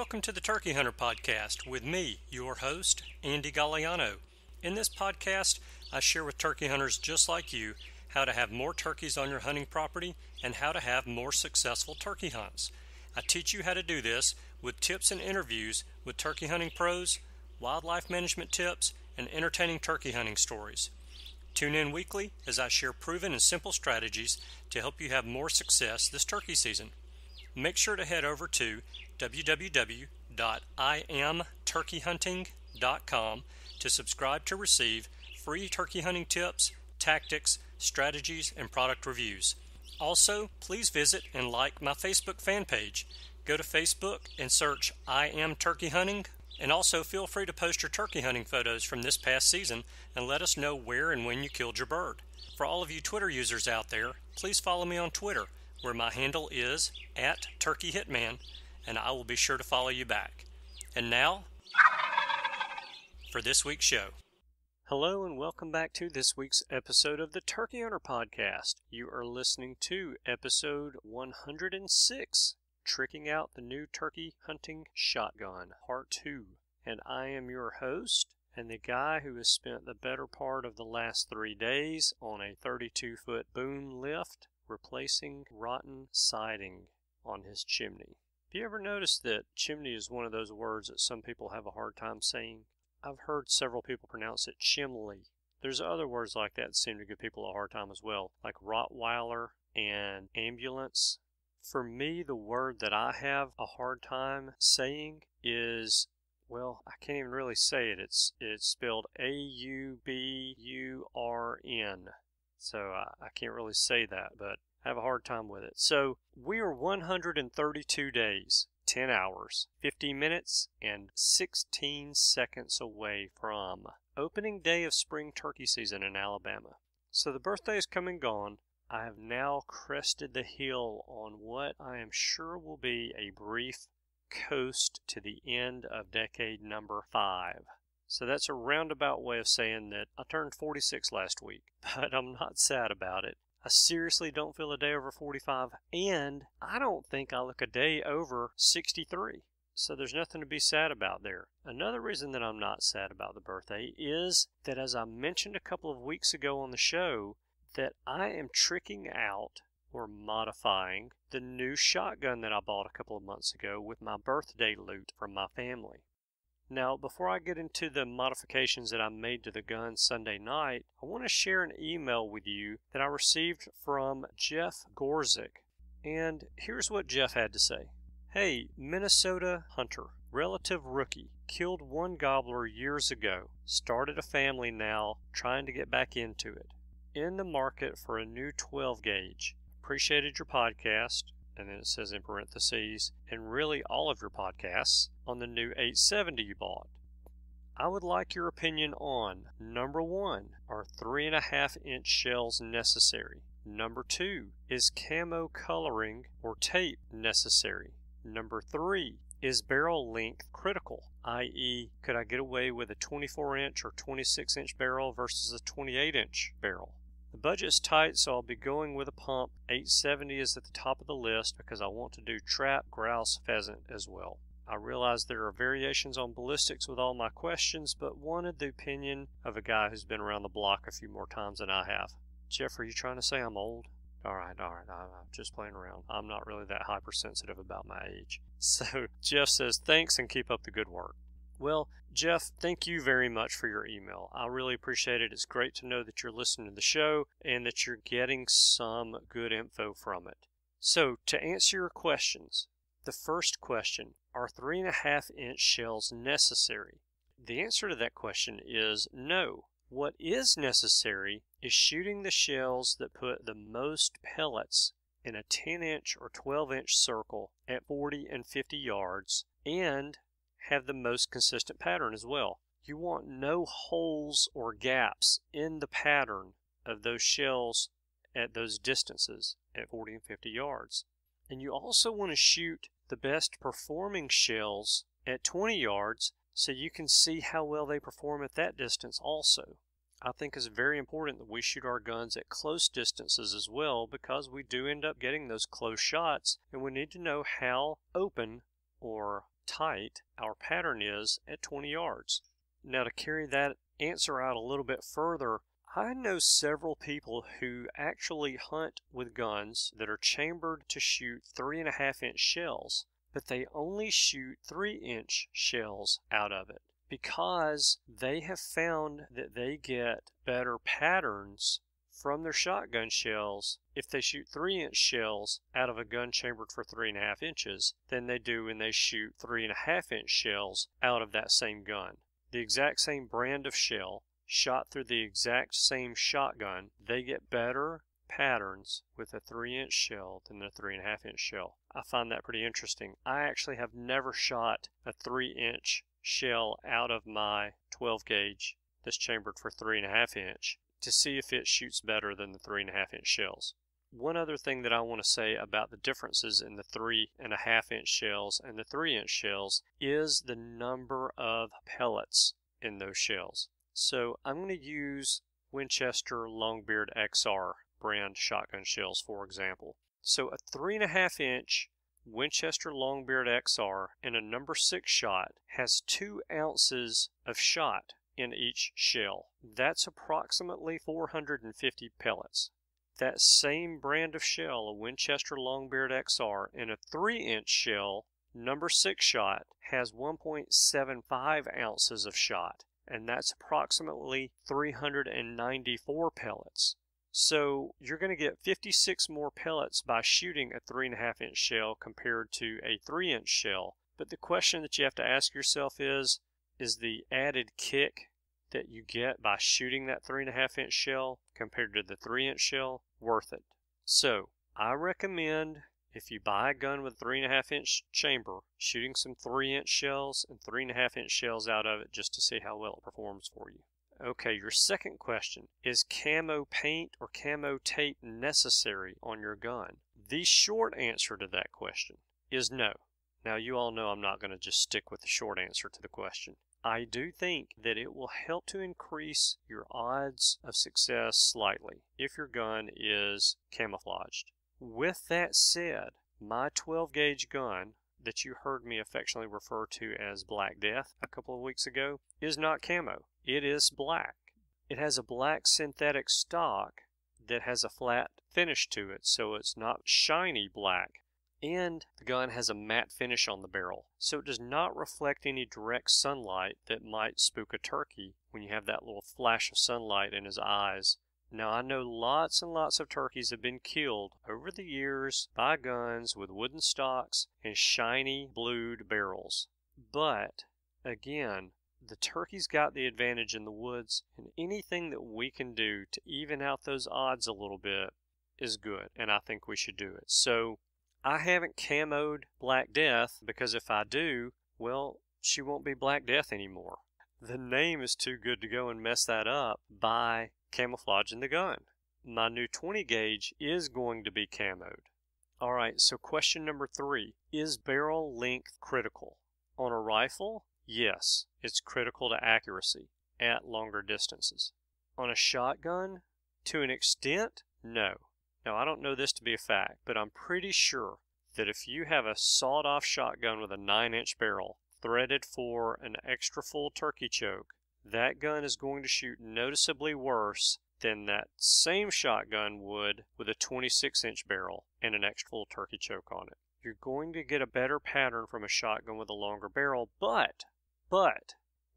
Welcome to the Turkey Hunter Podcast with me, your host, Andy Galliano. In this podcast, I share with turkey hunters just like you how to have more turkeys on your hunting property and how to have more successful turkey hunts. I teach you how to do this with tips and interviews with turkey hunting pros, wildlife management tips, and entertaining turkey hunting stories. Tune in weekly as I share proven and simple strategies to help you have more success this turkey season. Make sure to head over to www.iamturkeyhunting.com to subscribe to receive free turkey hunting tips, tactics, strategies, and product reviews. Also, please visit and like my Facebook fan page. Go to Facebook and search I Am Turkey Hunting, and also feel free to post your turkey hunting photos from this past season and let us know where and when you killed your bird. For all of you Twitter users out there, please follow me on Twitter, where my handle is @TurkeyHitman, and I will be sure to follow you back. And now, for this week's show. Hello and welcome back to this week's episode of the Turkey Hunter Podcast. You are listening to episode 106, Tricking Out the New Turkey Hunting Shotgun, Part 2. And I am your host, and the guy who has spent the better part of the last 3 days on a 32-foot boom lift replacing rotten siding on his chimney. Have you ever noticed that chimney is one of those words that some people have a hard time saying? I've heard several people pronounce it chimley. There's other words like that seem to give people a hard time as well, like Rottweiler and ambulance. For me, the word that I have a hard time saying is, well, I can't even really say it. It's spelled A-U-B-U-R-N. So I can't really say that, but I have a hard time with it. So we are 132 days, 10 hours, 50 minutes, and 16 seconds away from opening day of spring turkey season in Alabama. So the birthday is come and gone. I have now crested the hill on what I am sure will be a brief coast to the end of decade number 5. So that's a roundabout way of saying that I turned 46 last week, but I'm not sad about it. I seriously don't feel a day over 45, and I don't think I look a day over 63. So there's nothing to be sad about there. Another reason that I'm not sad about the birthday is that, as I mentioned a couple of weeks ago on the show, that I am tricking out or modifying the new shotgun that I bought a couple of months ago with my birthday loot from my family. Now, before I get into the modifications that I made to the gun Sunday night, I want to share an email with you that I received from Jeff Gorzik. And here's what Jeff had to say. Hey, Minnesota hunter, relative rookie, killed one gobbler years ago, started a family now, trying to get back into it. In the market for a new 12 gauge. Appreciated your podcast. And then it says in parentheses, and really all of your podcasts, on the new 870 you bought. I would like your opinion on, number 1, are 3.5-inch shells necessary? Number 2, is camo coloring or tape necessary? Number 3, is barrel length critical? I.e., could I get away with a 24-inch or 26-inch barrel versus a 28-inch barrel? The budget's tight, so I'll be going with a pump. 870 is at the top of the list because I want to do trap, grouse, pheasant as well. I realize there are variations on ballistics with all my questions, but wanted the opinion of a guy who's been around the block a few more times than I have. Jeff, are you trying to say I'm old? All right, I'm just playing around. I'm not really that hypersensitive about my age. So Jeff says, thanks and keep up the good work. Well, Jeff, thank you very much for your email. I really appreciate it. It's great to know that you're listening to the show and that you're getting some good info from it. So, to answer your questions, the first question, are 3.5-inch shells necessary? The answer to that question is no. What is necessary is shooting the shells that put the most pellets in a 10-inch or 12-inch circle at 40 and 50 yards and have the most consistent pattern as well. You want no holes or gaps in the pattern of those shells at those distances at 40 and 50 yards. And you also want to shoot the best performing shells at 20 yards so you can see how well they perform at that distance also. I think it's very important that we shoot our guns at close distances as well, because we do end up getting those close shots, and we need to know how open or tight our pattern is at 20 yards. Now, to carry that answer out a little bit further, I know several people who actually hunt with guns that are chambered to shoot 3.5-inch shells, but they only shoot 3-inch shells out of it because they have found that they get better patterns from their shotgun shells if they shoot 3-inch shells out of a gun chambered for 3.5 inches than they do when they shoot 3.5-inch shells out of that same gun. The exact same brand of shell, shot through the exact same shotgun, they get better patterns with a 3-inch shell than a 3.5-inch shell. I find that pretty interesting. I actually have never shot a 3-inch shell out of my 12 gauge that's chambered for 3.5-inch to see if it shoots better than the 3.5-inch shells. One other thing that I want to say about the differences in the 3.5-inch shells and the 3-inch shells is the number of pellets in those shells. So I'm going to use Winchester Longbeard XR brand shotgun shells, for example. So a 3.5-inch Winchester Longbeard XR in a number 6 shot has 2 ounces of shot in each shell. That's approximately 450 pellets. That same brand of shell, a Winchester Longbeard XR, in a 3-inch shell, number 6 shot, has 1.75 ounces of shot, and that's approximately 394 pellets. So you're going to get 56 more pellets by shooting a 3.5-inch shell compared to a 3-inch shell. But the question that you have to ask yourself is the added kick that you get by shooting that 3.5-inch shell compared to the 3-inch shell worth it? So I recommend, if you buy a gun with a 3.5-inch chamber, shooting some 3-inch shells and 3.5-inch shells out of it just to see how well it performs for you. Okay, your second question, is camo paint or camo tape necessary on your gun? The short answer to that question is no. Now, you all know I'm not going to just stick with the short answer to the question. I do think that it will help to increase your odds of success slightly if your gun is camouflaged. With that said, my 12 gauge gun that you heard me affectionately refer to as Black Death a couple of weeks ago is not camo. It is black. It has a black synthetic stock that has a flat finish to it, so it's not shiny black. And the gun has a matte finish on the barrel, so it does not reflect any direct sunlight that might spook a turkey when you have that little flash of sunlight in his eyes. Now, I know lots and lots of turkeys have been killed over the years by guns with wooden stocks and shiny blued barrels. But, again, the turkey's got the advantage in the woods, and anything that we can do to even out those odds a little bit is good, and I think we should do it. So, I haven't camoed Black Death because if I do, well, she won't be Black Death anymore. The name is too good to go and mess that up by camouflaging the gun. My new 20 gauge is going to be camoed. Alright, so question number 3. Is barrel length critical? On a rifle, yes, it's critical to accuracy at longer distances. On a shotgun, to an extent, no. Now, I don't know this to be a fact, but I'm pretty sure that if you have a sawed-off shotgun with a 9-inch barrel threaded for an extra full turkey choke, that gun is going to shoot noticeably worse than that same shotgun would with a 26-inch barrel and an extra full turkey choke on it. You're going to get a better pattern from a shotgun with a longer barrel, but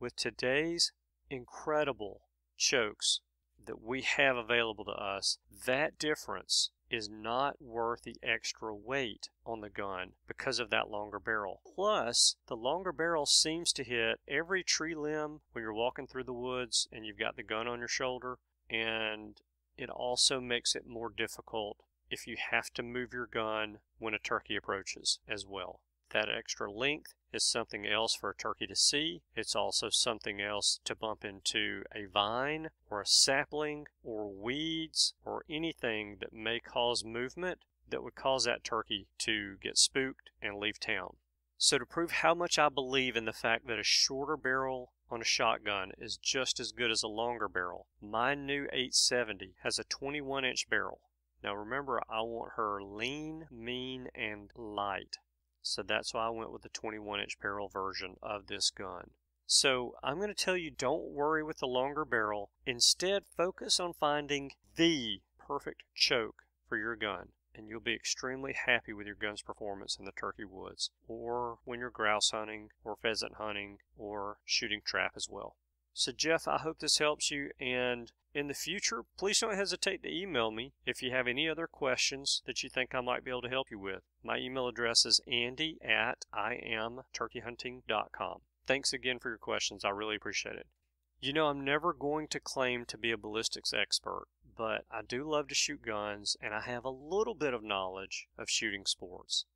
with today's incredible chokes that we have available to us, that difference is not worth the extra weight on the gun because of that longer barrel. Plus, the longer barrel seems to hit every tree limb when you're walking through the woods and you've got the gun on your shoulder, and it also makes it more difficult if you have to move your gun when a turkey approaches as well. That extra length is something else for a turkey to see. It's also something else to bump into a vine or a sapling or weeds or anything that may cause movement that would cause that turkey to get spooked and leave town. So to prove how much I believe in the fact that a shorter barrel on a shotgun is just as good as a longer barrel, my new 870 has a 21-inch barrel. Now remember, I want her lean, mean, and light. So that's why I went with the 21-inch barrel version of this gun. So I'm going to tell you, don't worry with the longer barrel. Instead, focus on finding the perfect choke for your gun, and you'll be extremely happy with your gun's performance in the turkey woods, or when you're grouse hunting, or pheasant hunting, or shooting trap as well. So Jeff, I hope this helps you, and in the future, please don't hesitate to email me if you have any other questions that you think I might be able to help you with. My email address is andy@iamturkeyhunting.com. Thanks again for your questions. I really appreciate it. You know, I'm never going to claim to be a ballistics expert, but I do love to shoot guns, and I have a little bit of knowledge of shooting sports.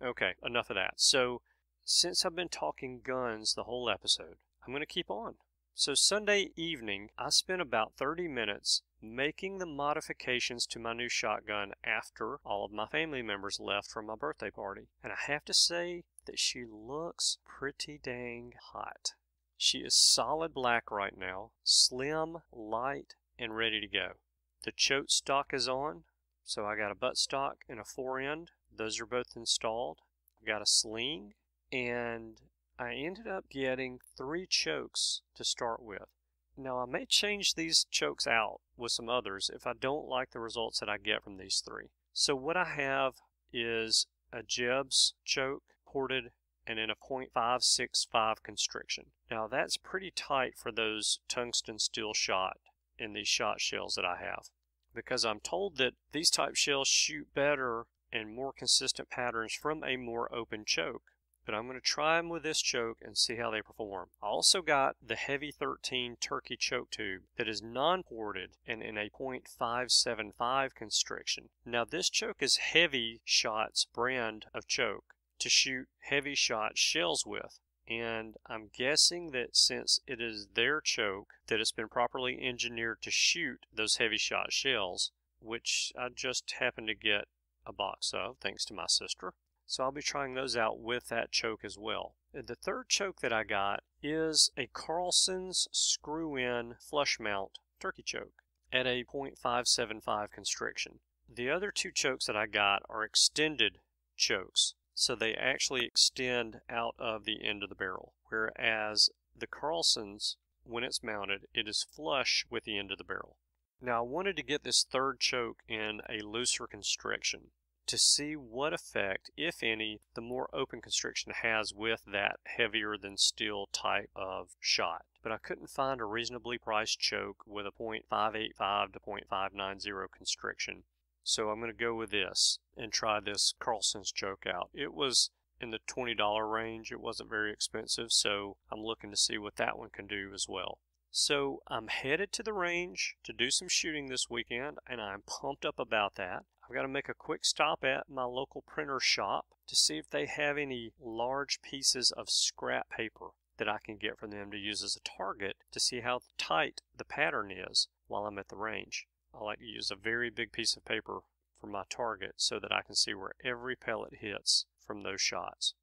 Okay, enough of that. So, since I've been talking guns the whole episode, I'm going to keep on. So Sunday evening, I spent about 30 minutes making the modifications to my new shotgun after all of my family members left from my birthday party. And I have to say that she looks pretty dang hot. She is solid black right now, slim, light, and ready to go. The choke stock is on, so I got a butt stock and a fore-end. Those are both installed. I've got a sling, and I ended up getting 3 chokes to start with. Now I may change these chokes out with some others if I don't like the results that I get from these 3. So what I have is a Jeb's choke ported and in a .565 constriction. Now that's pretty tight for those tungsten steel shot in these shot shells that I have, because I'm told that these type shells shoot better and more consistent patterns from a more open choke. But I'm going to try them with this choke and see how they perform. I also got the Heavy 13 turkey choke tube that is non-ported and in a .575 constriction. Now this choke is Heavy Shot's brand of choke to shoot heavy shot shells with. And I'm guessing that since it is their choke, that it's been properly engineered to shoot those heavy shot shells, which I just happened to get a box of, thanks to my sister. So I'll be trying those out with that choke as well. The third choke that I got is a Carlson's screw-in flush mount turkey choke at a .575 constriction. The other 2 chokes that I got are extended chokes, so they actually extend out of the end of the barrel, whereas the Carlson's, when it's mounted, it is flush with the end of the barrel. Now I wanted to get this third choke in a looser constriction to see what effect, if any, the more open constriction has with that heavier than steel type of shot. But I couldn't find a reasonably priced choke with a .585 to .590 constriction. So I'm going to go with this and try this Carlson's choke out. It was in the $20 range. It wasn't very expensive, so I'm looking to see what that one can do as well. So I'm headed to the range to do some shooting this weekend, and I'm pumped up about that. I've got to make a quick stop at my local printer shop to see if they have any large pieces of scrap paper that I can get from them to use as a target to see how tight the pattern is while I'm at the range. I like to use a very big piece of paper for my target so that I can see where every pellet hits from those shots.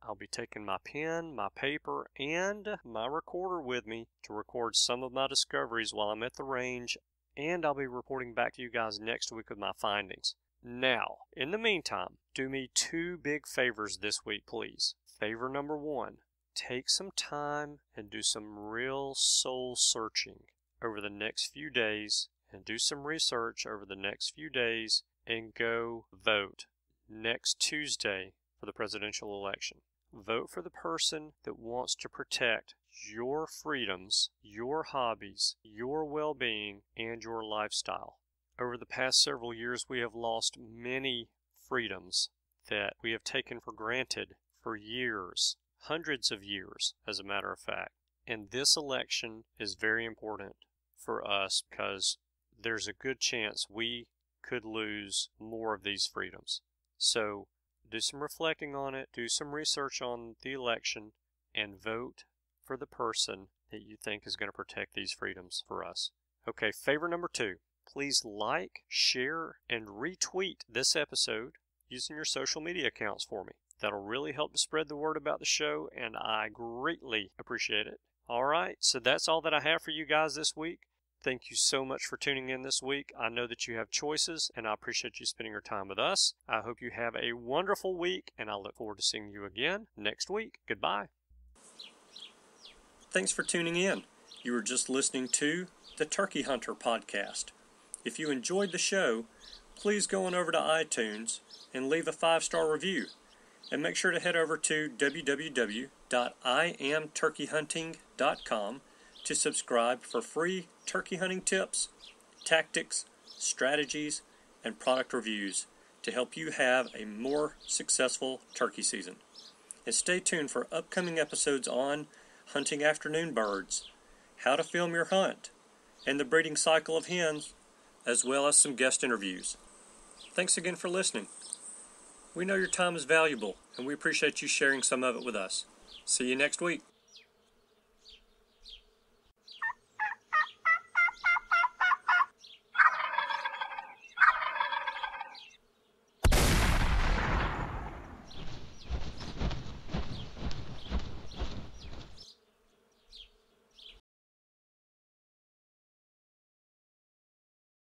I'll be taking my pen, my paper, and my recorder with me to record some of my discoveries while I'm at the range, and I'll be reporting back to you guys next week with my findings. Now, in the meantime, do me 2 big favors this week, please. Favor number 1, take some time and do some real soul searching over the next few days, and do some research over the next few days, and go vote next Tuesday for the presidential election. Vote for the person that wants to protect your freedoms, your hobbies, your well-being, and your lifestyle. Over the past several years, we have lost many freedoms that we have taken for granted for years, hundreds of years, as a matter of fact. And this election is very important for us because there's a good chance we could lose more of these freedoms. So do some reflecting on it, do some research on the election, and vote for the person that you think is going to protect these freedoms for us. Okay, favor number 2. Please like, share, and retweet this episode using your social media accounts for me. That'll really help to spread the word about the show, and I greatly appreciate it. All right, so that's all that I have for you guys this week. thank you so much for tuning in this week. I know that you have choices, and I appreciate you spending your time with us. I hope you have a wonderful week, and I look forward to seeing you again next week. Goodbye. Thanks for tuning in. You were just listening to the Turkey Hunter podcast. If you enjoyed the show, please go on over to iTunes and leave a 5-star review. And make sure to head over to www.iamturkeyhunting.com to subscribe for free turkey hunting tips, tactics, strategies, and product reviews to help you have a more successful turkey season. And stay tuned for upcoming episodes on hunting afternoon birds, how to film your hunt, and the breeding cycle of hens, as well as some guest interviews. Thanks again for listening. We know your time is valuable, and we appreciate you sharing some of it with us. See you next week.